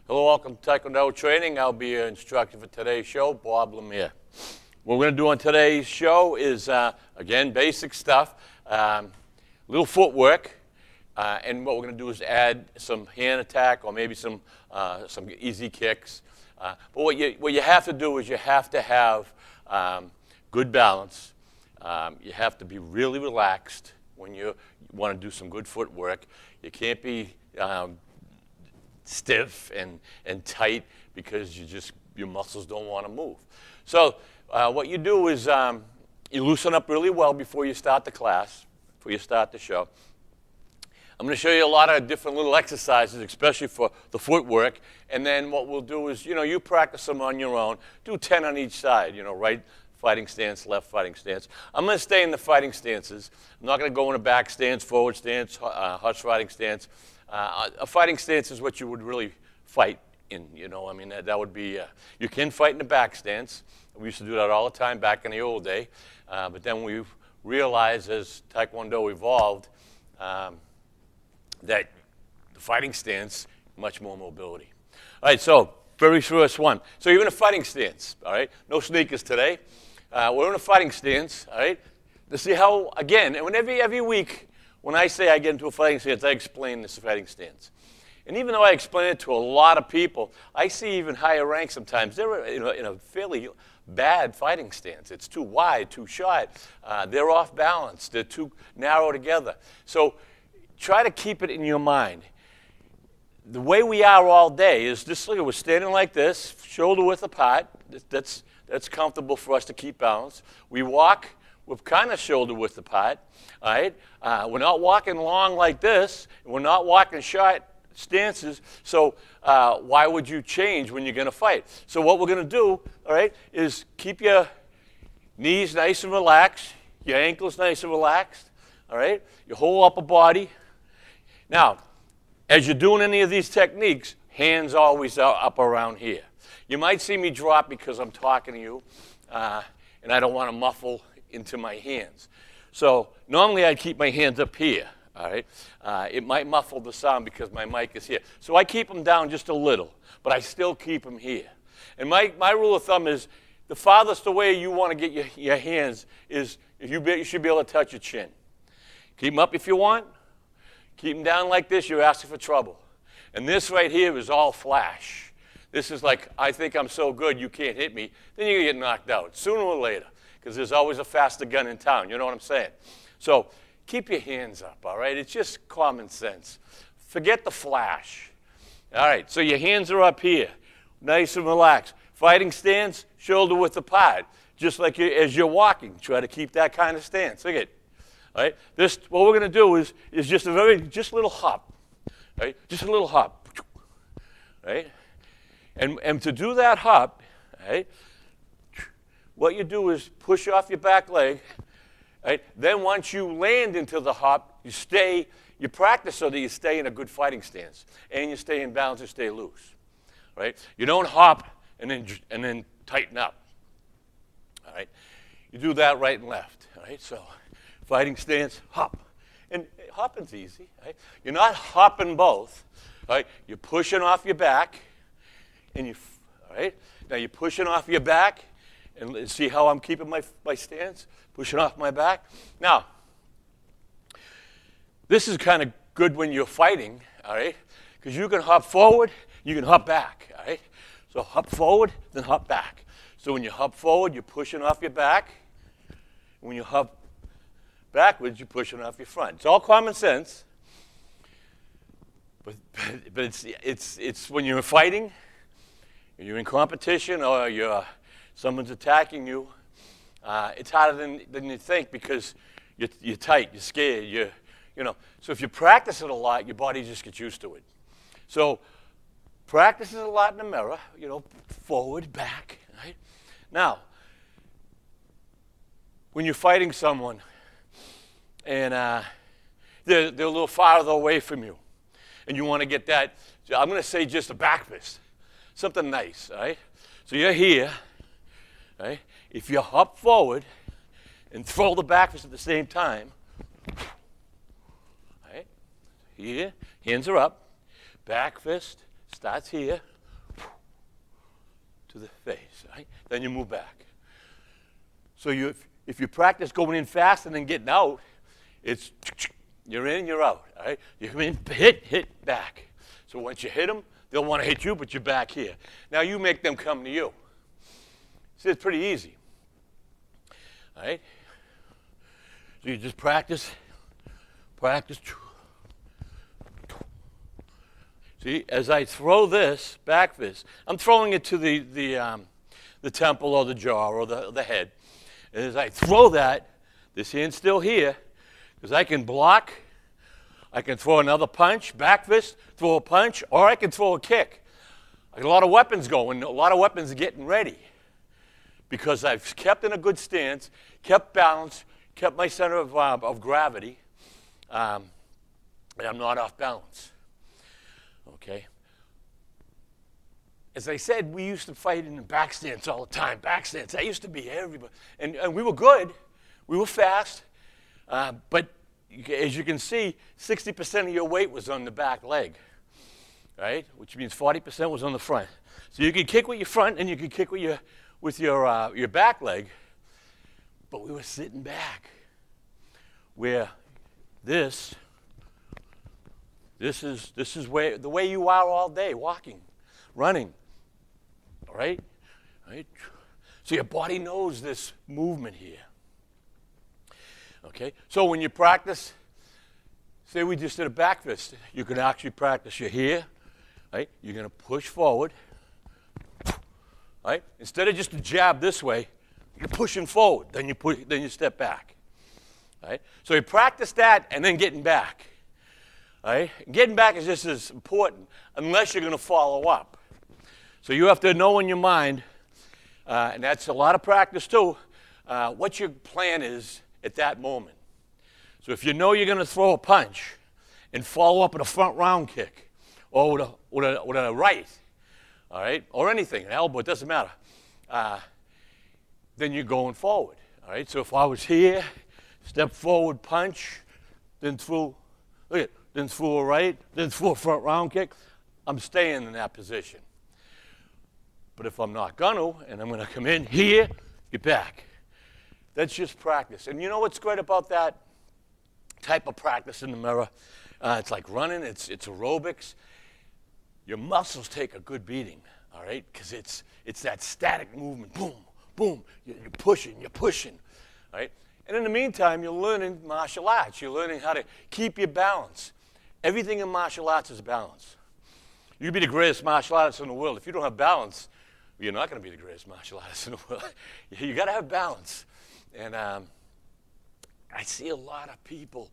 Hello, welcome to Tae Kwon Do training. I'll be your instructor for today's show, Bob Lemire. What we're going to do on today's show is, again, basic stuff, little footwork, and what we're going to do is add some hand attack or maybe some easy kicks. But what you have to do is you have to have good balance. You have to be really relaxed when you want to do some good footwork. You can't be stiff and tight because your muscles don't want to move. So what you do is you loosen up really well before you start the class, before you start the show. I'm going to show you a lot of different little exercises, especially for the footwork. And then what we'll do is, you practice them on your own. Do 10 on each side, right fighting stance, left fighting stance. I'm going to stay in the fighting stances. I'm not going to go in a back stance, forward stance, horse riding stance. A fighting stance is what you would really fight in, I mean, that would be, you can fight in the back stance. We used to do that all the time back in the old day. But then we realized as Tae Kwon Do evolved that the fighting stance, much more mobility. All right, so very first one. So you're in a fighting stance, all right? No sneakers today. We're in a fighting stance, all right? To see how, again, and every week when I say I get into a fighting stance, I explain this fighting stance. And even though I explain it to a lot of people, I see even higher ranks sometimes. They're in a fairly bad fighting stance. It's too wide, too short. They're off balance. They're too narrow together. So try to keep it in your mind. The way we are all day is just look, we're standing like this, shoulder width apart. That's comfortable for us to keep balance. We walk, we're kind of shoulder width apart. All right? We're not walking long like this. We're not walking short stances. So why would you change when you're going to fight? So what we're going to do, all right, is keep your knees nice and relaxed, your ankles nice and relaxed, all right, your whole upper body. Now, as you're doing any of these techniques, hands always are up around here. You might see me drop because I'm talking to you, and I don't want to muffle into my hands. So normally I'd keep my hands up here, all right? It might muffle the sound because my mic is here. So I keep them down just a little, but I still keep them here. And my rule of thumb is the farthest away you want to get your hands is you should be able to touch your chin. Keep them up if you want. Keep them down like this, you're asking for trouble. And this right here is all flash. This is like, I think I'm so good you can't hit me. Then you're going to get knocked out sooner or later because there's always a faster gun in town. You know what I'm saying? So keep your hands up, all right? It's just common sense. Forget the flash. All right, so your hands are up here, nice and relaxed. Fighting stance, shoulder width apart, just like as you're walking. Try to keep that kind of stance. Look at it. All right? What we're going to do is just a little hop. Right? Just a little hop. Right? And to do that hop, right, what you do is push off your back leg. Right? Then once you land into the hop, you practice so that you stay in a good fighting stance. And you stay in balance and stay loose. Right? You don't hop and then tighten up. All right? You do that right and left. All right? So fighting stance, hop. And hopping's easy, right? You're not hopping both, right? You're pushing off your back, and all right? Now you're pushing off your back, and see how I'm keeping my stance? Pushing off my back. Now, this is kind of good when you're fighting, all right? Because you can hop forward, you can hop back, all right? So hop forward, then hop back. So when you hop forward, you're pushing off your back. When you hop backwards, you're pushing off your front. It's all common sense, but it's when you're fighting, you're in competition, or someone's attacking you. It's harder than you think because you're tight, you're scared, So if you practice it a lot, your body just gets used to it. So practice it a lot in the mirror, forward, back, right? Now, when you're fighting someone, and they're a little farther away from you, and you want to get that, I'm going to say just a back fist, something nice, all right? So you're here, right? If you hop forward and throw the back fist at the same time, right? Here, hands are up, back fist starts here, to the face, right? Then you move back. So if you practice going in fast and then getting out, it's you're in, you're out, all right? You come in, hit, back. So once you hit them, they'll want to hit you, but you're back here. Now you make them come to you. See, it's pretty easy, all right? So you just practice. See, as I throw this back fist, I'm throwing it to the temple or the jaw or the head. And as I throw that, this hand's still here, because I can block, I can throw another punch, back fist, throw a punch, or I can throw a kick. I got a lot of weapons going, a lot of weapons getting ready, because I've kept in a good stance, kept balance, kept my center of gravity, and I'm not off balance. Okay? As I said, we used to fight in the back stance all the time. Back stance, that used to be everybody. And we were good. We were fast. But as you can see, 60% of your weight was on the back leg, right? Which means 40% was on the front. So you could kick with your front and you could kick with your back leg. But we were sitting back. Where this is where the way you are all day, walking, running. All right? So your body knows this movement here. Okay? So when you practice, say we just did a back fist, you can actually practice your here, right? You're going to push forward, right? Instead of just a jab this way, you're pushing forward, then you step back. Right? So you practice that and then getting back. Right? Getting back is just as important unless you're going to follow up. So you have to know in your mind, and that's a lot of practice too, what your plan is at that moment. So if you know you're going to throw a punch and follow up with a front round kick or with a right, all right, or anything, an elbow, it doesn't matter, then you're going forward. All right? So if I was here, step forward, punch, then through a right, then through a front round kick, I'm staying in that position. But if I'm not gonna, and I'm gonna come in here, get back. That's just practice. And you know what's great about that type of practice in the mirror? It's like running, it's aerobics. Your muscles take a good beating, all right? Because it's that static movement, boom, boom, you're pushing, all right? And in the meantime, you're learning martial arts. You're learning how to keep your balance. Everything in martial arts is balance. You can be the greatest martial artist in the world. If you don't have balance, you're not going to be the greatest martial artist in the world. You got to have balance. And I see a lot of people,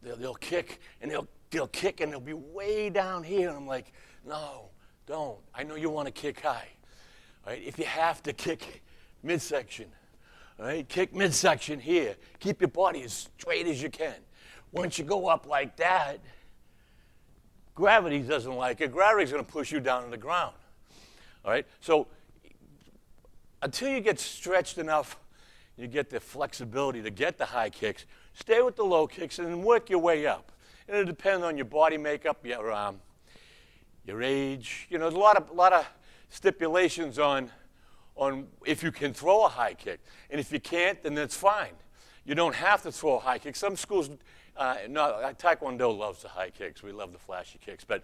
they'll kick, and they'll kick, and they'll be way down here. And I'm like, no, don't. I know you want to kick high. All right? If you have to kick midsection, all right, kick midsection here. Keep your body as straight as you can. Once you go up like that, gravity doesn't like it. Gravity's going to push you down to the ground. All right? So until you get stretched enough, you get the flexibility to get the high kicks, stay with the low kicks and then work your way up. And it depends on your body makeup, your age. You know, there's a lot of stipulations on if you can throw a high kick. And if you can't, then that's fine. You don't have to throw a high kick. Some schools, Tae Kwon Do loves the high kicks. We love the flashy kicks. But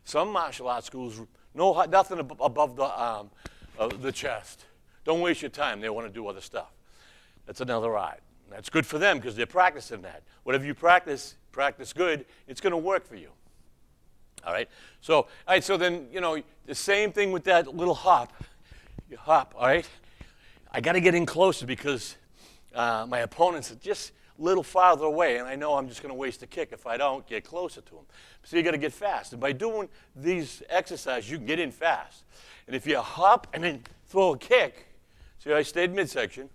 some martial arts schools, nothing above the chest. Don't waste your time. They want to do other stuff. That's another art. That's good for them because they're practicing that. Whatever you practice good, it's going to work for you. All right? So then, the same thing with that little hop. You hop, all right? I got to get in closer because my opponent's just a little farther away, and I know I'm just going to waste a kick if I don't get closer to him. So you got to get fast. And by doing these exercises, you can get in fast. And if you hop and then throw a kick, see, I stayed midsection,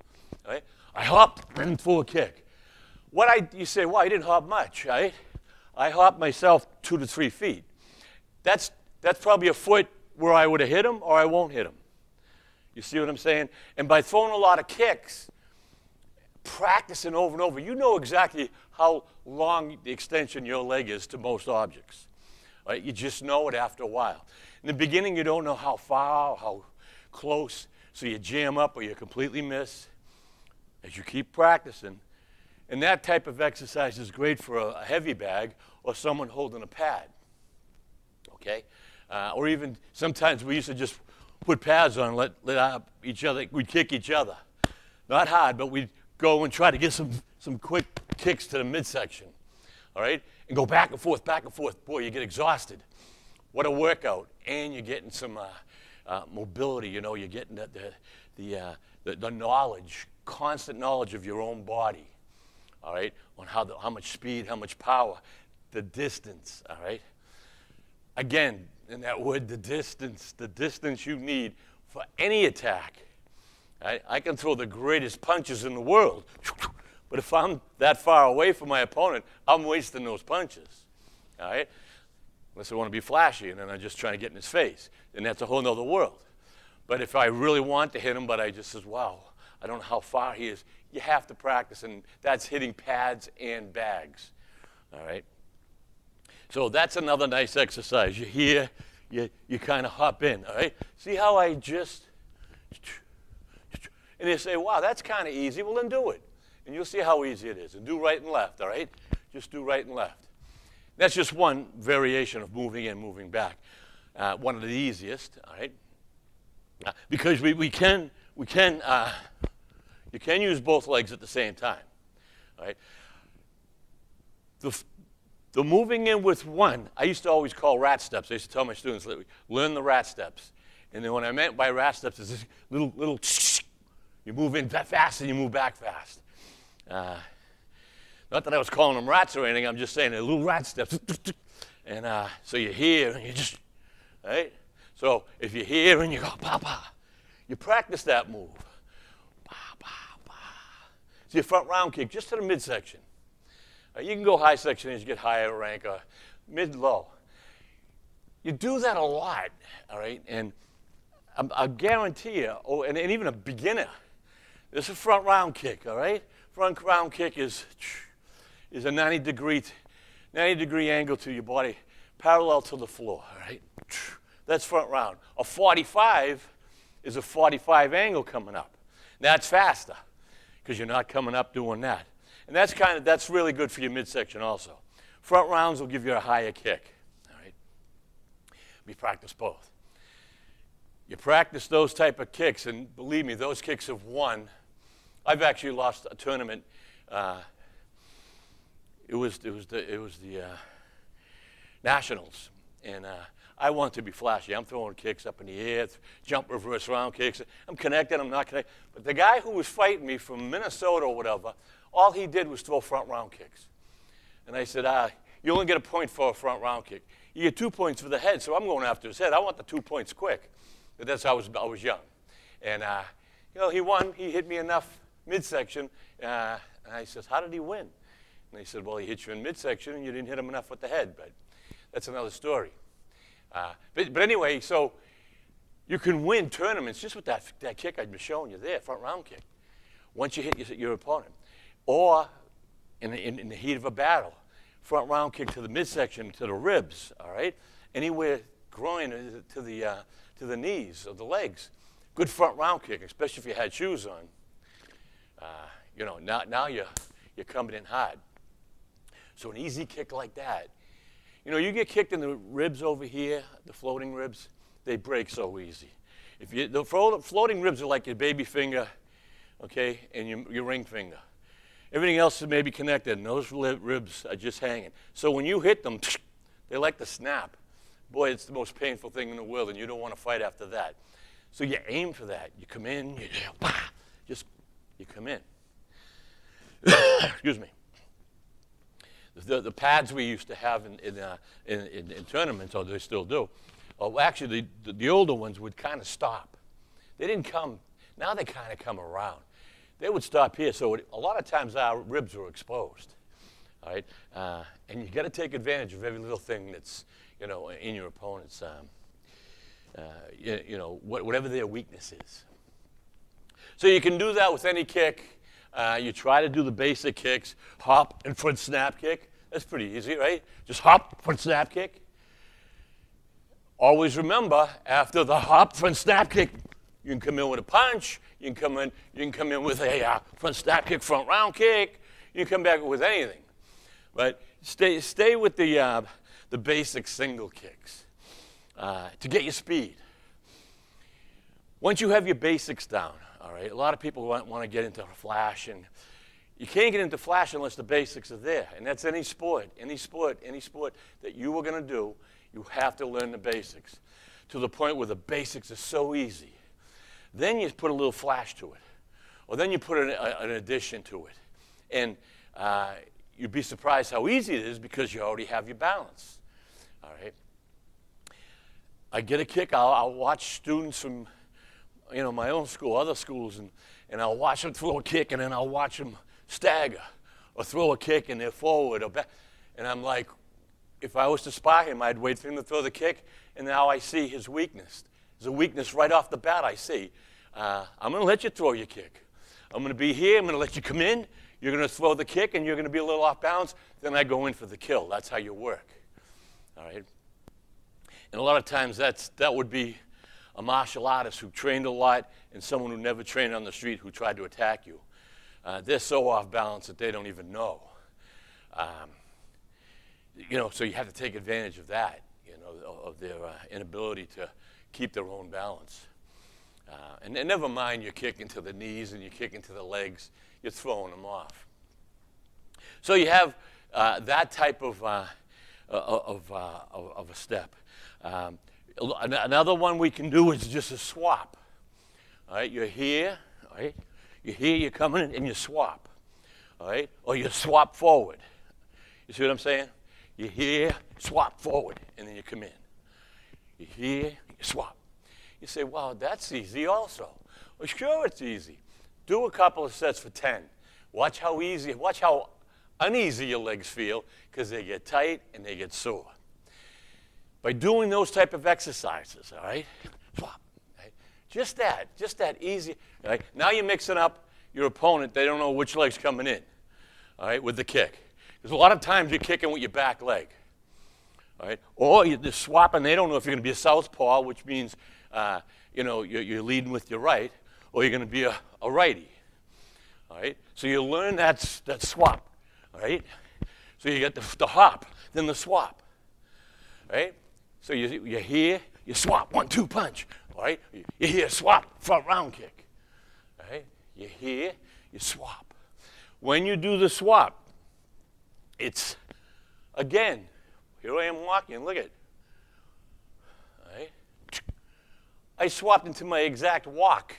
all right? I hopped and threw a kick. You say, well, I didn't hop much, right? I hopped myself 2 to 3 feet. That's probably a foot where I would have hit him or I won't hit him. You see what I'm saying? And by throwing a lot of kicks, practicing over and over, you know exactly how long the extension of your leg is to most objects. Right? You just know it after a while. In the beginning, you don't know how far, how close, so you jam up or you completely miss. As you keep practicing, and that type of exercise is great for a heavy bag or someone holding a pad, okay? Or even sometimes we used to just put pads on, let each other, we'd kick each other. Not hard, but we'd go and try to get some quick kicks to the midsection, all right? And go back and forth, back and forth. Boy, you get exhausted. What a workout. And you're getting some mobility, you know, you're getting the knowledge, constant knowledge of your own body, all right, on how much speed, how much power, the distance, all right? Again, in that word, the distance you need for any attack. Right? I can throw the greatest punches in the world, but if I'm that far away from my opponent, I'm wasting those punches, all right? Unless I want to be flashy and then I'm just trying to get in his face, and that's a whole nother world. But if I really want to hit him, but I just says, wow, I don't know how far he is, you have to practice, and that's hitting pads and bags, all right? So that's another nice exercise. You're here, you kind of hop in, all right? See how I just, and they say, wow, that's kind of easy. Well, then do it. And you'll see how easy it is. And do right and left, all right? Just do right and left. That's just one variation of moving in, moving back. One of the easiest, all right? Because you can use both legs at the same time, all right? The moving in with one, I used to always call rat steps. I used to tell my students, learn the rat steps. And then what I meant by rat steps is this little you move in fast and you move back fast. Not that I was calling them rats or anything, I'm just saying they're little rat steps. And so you're here and you just, right? So if you're here and you go, pa, pa, you practice that move. Pa, pa, pa. It's your front round kick just to the midsection. You can go high section as you get higher rank or mid-low. You do that a lot, all right? And I guarantee you, and even a beginner, this is a front round kick, all right? Front round kick is a 90-degree angle to your body, parallel to the floor, all right? That's front round. A 45 is a 45 angle coming up. That's faster because you're not coming up doing that. And that's really good for your midsection also. Front rounds will give you a higher kick, all right? We practice both. You practice those type of kicks, and believe me, those kicks have won. I've actually lost a tournament. It was the Nationals, and I want to be flashy. I'm throwing kicks up in the air, jump reverse round kicks. I'm connected, I'm not connected. But the guy who was fighting me from Minnesota or whatever, all he did was throw front round kicks. And I said, you only get a point for a front round kick. You get 2 points for the head, so I'm going after his head. I want the 2 points quick. But that's how I was young. And, he won. He hit me enough midsection. And I says, how did he win? And they said, well, he hit you in midsection and you didn't hit him enough with the head. But that's another story. But anyway, so you can win tournaments just with that kick I've been showing you there, front round kick, once you hit your opponent. Or in the heat of a battle, front round kick to the midsection, to the ribs, all right? Anywhere groin to the knees or the legs. Good front round kick, especially if you had shoes on. Now you're coming in hard. So an easy kick like that. You get kicked in the ribs over here, the floating ribs, they break so easy. The floating ribs are like your baby finger, okay, and your ring finger. Everything else is maybe connected, and those ribs are just hanging. So when you hit them, they like to snap. Boy, it's the most painful thing in the world, and you don't want to fight after that. So you aim for that. You come in, you come in. Excuse me. The pads we used to have in tournaments, or they still do, actually the older ones would kind of stop. They didn't come. Now they kind of come around. They would stop here, so a lot of times our ribs were exposed, all right? And you got to take advantage of every little thing that's, in your opponent's, whatever their weakness is. So you can do that with any kick. You try to do the basic kicks, hop and foot snap kick. That's pretty easy, right? Just hop, foot snap kick. always remember, after the hop front snap kick, you can come in with a punch. You can come in with a front snap kick, front round kick. You can come back with anything. But stay with the basic single kicks to get your speed. Once you have your basics down, all right, a lot of people want to get into flash, and you can't get into flash unless the basics are there. And that's any sport that you are going to do, you have to learn the basics to the point where the basics are so easy. Then you put a little flash to it, or then you put an addition to it. And you'd be surprised how easy it is because you already have your balance. All right. I get a kick. I'll watch students from, my own school, other schools, and I'll watch them throw a kick, and then I'll watch them stagger or throw a kick and they're forward or back. And I'm like, if I was to spy him, I'd wait for him to throw the kick, and now I see his weakness. There's a weakness right off the bat I see. I'm going to let you throw your kick. I'm going to be here. I'm going to let you come in. You're going to throw the kick, and you're going to be a little off balance. Then I go in for the kill. That's how you work. All right? And a lot of times that would be a martial artist who trained a lot and someone who never trained on the street who tried to attack you. They're so off balance that they don't even know. So you have to take advantage of that, of their inability to keep their own balance. And never mind you're kicking to the knees and you're kicking to the legs, you're throwing them off. So you have that type of a step. Another one we can do is just a swap. All right, you're here, all right? You're here, you're coming in, and you swap. All right? Or you swap forward. You see what I'm saying? You're here, swap forward, and then you come in. You're here, you swap. You say, wow, that's easy also. Well, sure it's easy. Do a couple of sets for 10. Watch how uneasy your legs feel because they get tight and they get sore. By doing those type of exercises, all right, swap, right? Just that easy, all right? Now you're mixing up your opponent. They don't know which leg's coming in, all right, with the kick. Because a lot of times you're kicking with your back leg, all right? Or you're just swapping. They don't know if you're going to be a southpaw, which means, you're leading with your right, or you're going to be a righty, all right? So you learn that swap, all right? So you get the hop, then the swap, right? So you're here, you swap, 1-2 punch, all right? You're here, swap, front round kick, all right? You're here, you swap. When you do the swap, it's, again, here I am walking, look at it, all right? I swapped into my exact walk,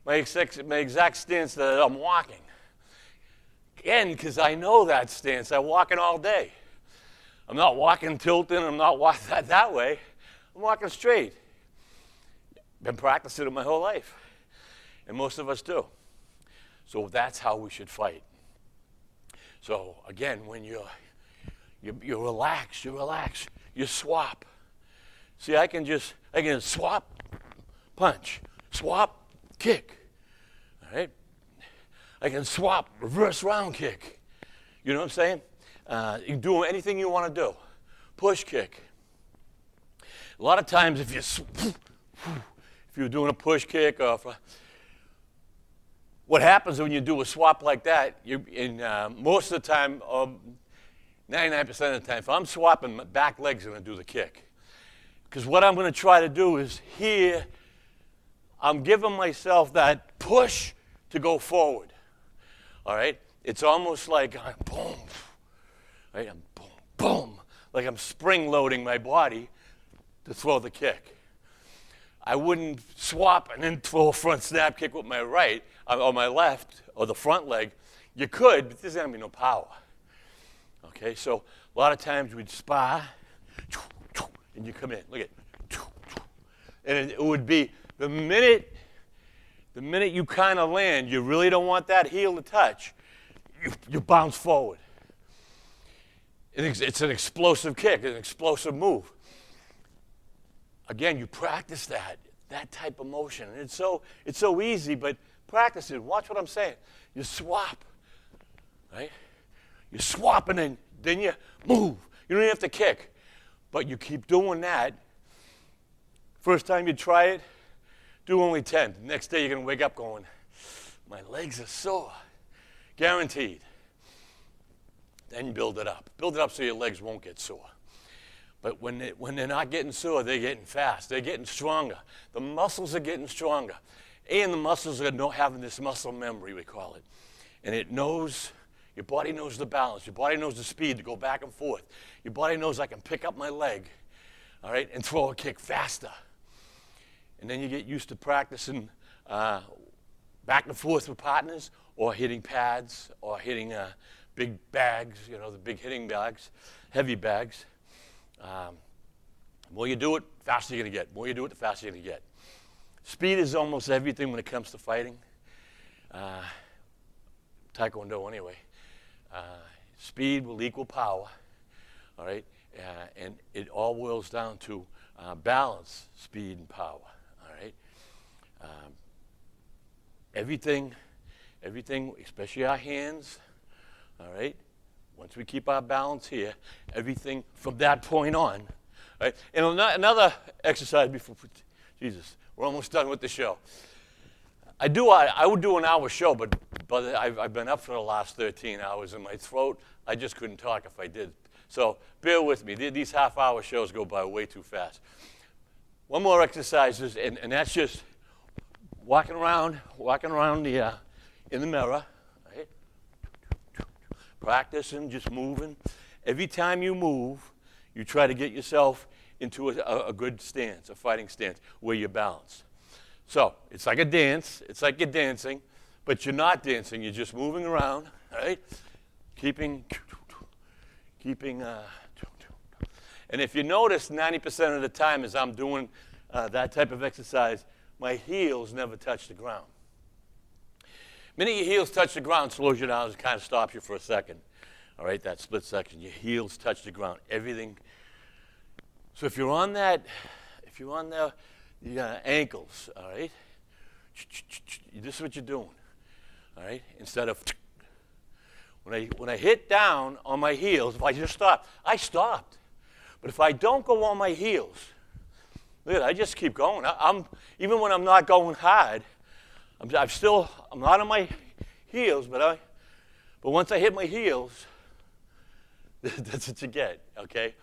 my exact stance that I'm walking. Again, because I know that stance, I'm walking all day. I'm not walking tilting. I'm not walking that way. I'm walking straight. Been practicing it my whole life. And most of us do. So that's how we should fight. So again, when you relax, you swap. See, I can swap, punch, swap, kick. All right? I can swap, reverse round kick. You know what I'm saying? You can do anything you want to do. Push kick. A lot of times if you're doing a push kick, what happens when you do a swap like that, most of the time, 99% of the time, if I'm swapping, my back leg's going to do the kick. Because what I'm going to try to do is here, I'm giving myself that push to go forward. All right? It's almost like I'm boom. Right? I'm boom, boom. Like I'm spring-loading my body to throw the kick. I wouldn't swap and then throw a front snap kick with my right or my left or the front leg. You could, but there's going to be no power. Okay? So a lot of times we'd spar, and you come in. Look at it. And it would be the minute you kind of land, you really don't want that heel to touch, you bounce forward. It's an explosive kick, an explosive move. Again, you practice that type of motion. And it's so easy, but practice it. Watch what I'm saying. You swap, right? You swap and then you move. You don't even have to kick, but you keep doing that. First time you try it, do only 10. The next day you're going to wake up going, my legs are sore. Guaranteed. Then build it up. Build it up so your legs won't get sore. But when they're not getting sore, they're getting fast. They're getting stronger. The muscles are getting stronger. And the muscles are having this muscle memory, we call it. And it knows, your body knows the balance. Your body knows the speed to go back and forth. Your body knows I can pick up my leg, all right, and throw a kick faster. And then you get used to practicing back and forth with partners, or hitting pads, or hitting big bags, you know, the big hitting bags, heavy bags. The more you do it, the faster you're going to get. The more you do it, the faster you're going to get. Speed is almost everything when it comes to fighting. Tae Kwon Do anyway. Speed will equal power, all right? And it all boils down to balance, speed, and power, all right? Everything, especially our hands, all right? Once we keep our balance here, everything from that point on, right? And another exercise before, Jesus, we're almost done with the show. I would do an hour show, but I've been up for the last 13 hours, and my throat, I just couldn't talk if I did. So bear with me. These half-hour shows go by way too fast. One more exercise, and that's just walking around in the mirror, right? Practicing, just moving. Every time you move, you try to get yourself into a good stance, a fighting stance, where you're balanced. So it's like a dance. It's like you're dancing, but you're not dancing. You're just moving around, right? Keeping. And if you notice, 90% of the time as I'm doing that type of exercise, my heels never touch the ground. Minute your heels touch the ground, slows you down, and kind of stops you for a second. All right, that split section, your heels touch the ground, everything. So if you're on the ankles, all right, this is what you're doing, all right, instead of, when I hit down on my heels, if I just stop, I stopped. But if I don't go on my heels, look at it, I just keep going. Even when I'm not going hard, I'm not on my heels, but once I hit my heels, that's what you get, okay?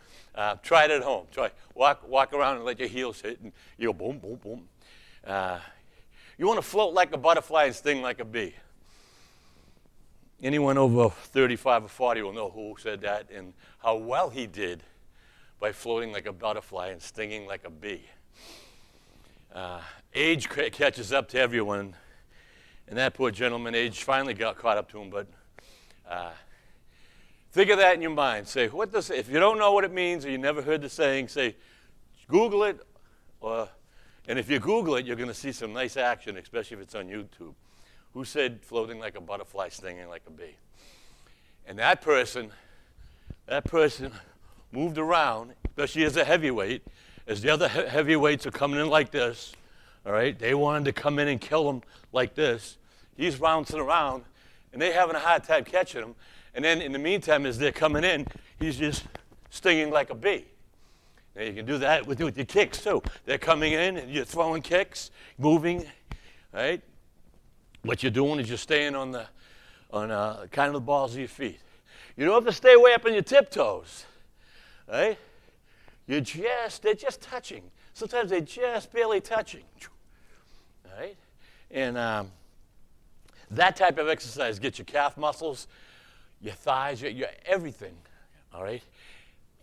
Try it at home. Walk around and let your heels hit, and you go boom, boom, boom. You want to float like a butterfly and sting like a bee. Anyone over 35 or 40 will know who said that and how well he did by floating like a butterfly and stinging like a bee. Age catches up to everyone, and that poor gentleman, age finally got caught up to him, but think of that in your mind. Say, if you don't know what it means or you never heard the saying, say, Google it, and if you Google it, you're going to see some nice action, especially if it's on YouTube. Who said floating like a butterfly, stinging like a bee? And that person moved around, especially as a heavyweight, as the other heavyweights are coming in like this, all right? They wanted to come in and kill him like this. He's bouncing around, and they're having a hard time catching him. And then in the meantime, as they're coming in, he's just stinging like a bee. Now you can do that with your kicks too. They're coming in, and you're throwing kicks, moving, right? What you're doing is you're staying on kind of the balls of your feet. You don't have to stay way up on your tiptoes, right? They're just touching. Sometimes they're just barely touching, right? And that type of exercise gets your calf muscles, your thighs, your everything, all right?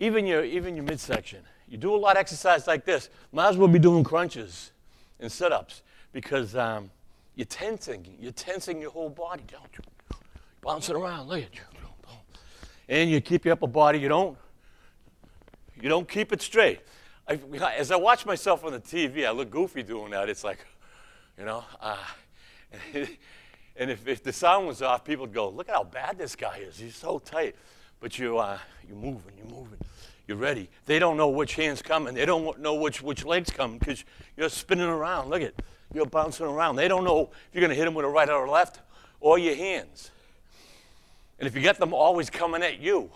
Even your midsection. You do a lot of exercise like this, might as well be doing crunches and sit-ups because you're tensing your whole body down, bouncing around, look at you. And you keep your upper body, you don't keep it straight. As I watch myself on the TV, I look goofy doing that. It's like, and if the sound was off, people would go, look at how bad this guy is. He's so tight. But you're moving, you're ready. They don't know which hand's coming. They don't know which leg's coming because you're spinning around. Look at it. You're bouncing around. They don't know if you're going to hit them with a right or a left or your hands. And if you get them always coming at you,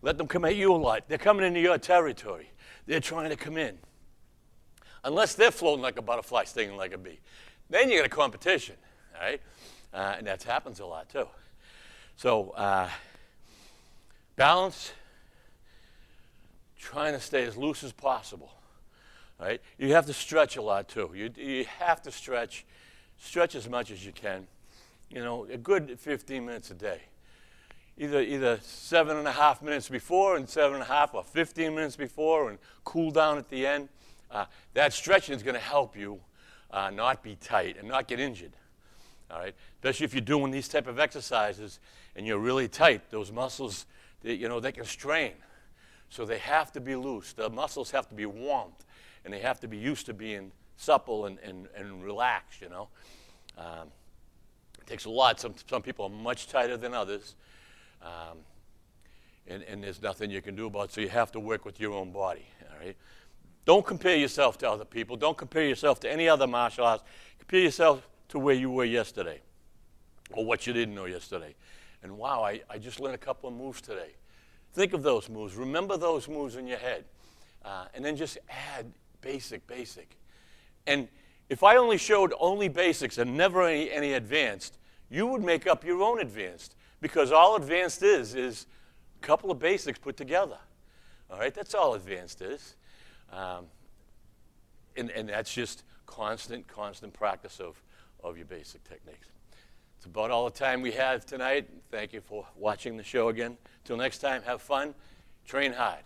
let them come at you a lot. They're coming into your territory. They're trying to come in. unless they're floating like a butterfly, stinging like a bee. Then you get a competition, all right? And that happens a lot too. So balance, trying to stay as loose as possible, all right? You have to stretch a lot too. You have to stretch as much as you can. You know, a good 15 minutes a day. Either 7.5 minutes before and 7.5 or 15 minutes before and cool down at the end. That stretching is going to help you not be tight and not get injured. All right, especially if you're doing these type of exercises and you're really tight, those muscles, they can strain. So they have to be loose. The muscles have to be warmed, and they have to be used to being supple and relaxed, you know. It takes a lot. Some people are much tighter than others, and there's nothing you can do about it, so you have to work with your own body, all right? Don't compare yourself to other people. Don't compare yourself to any other martial arts. Compare yourself to where you were yesterday or what you didn't know yesterday. And wow, I just learned a couple of moves today. Think of those moves. Remember those moves in your head. And then just add basic. And if I only showed only basics and never any advanced, you would make up your own advanced, because all advanced is a couple of basics put together. All right, that's all advanced is. And that's just constant practice of your basic techniques. It's about all the time we have tonight. Thank you for watching the show again. Till next time, have fun, train hard.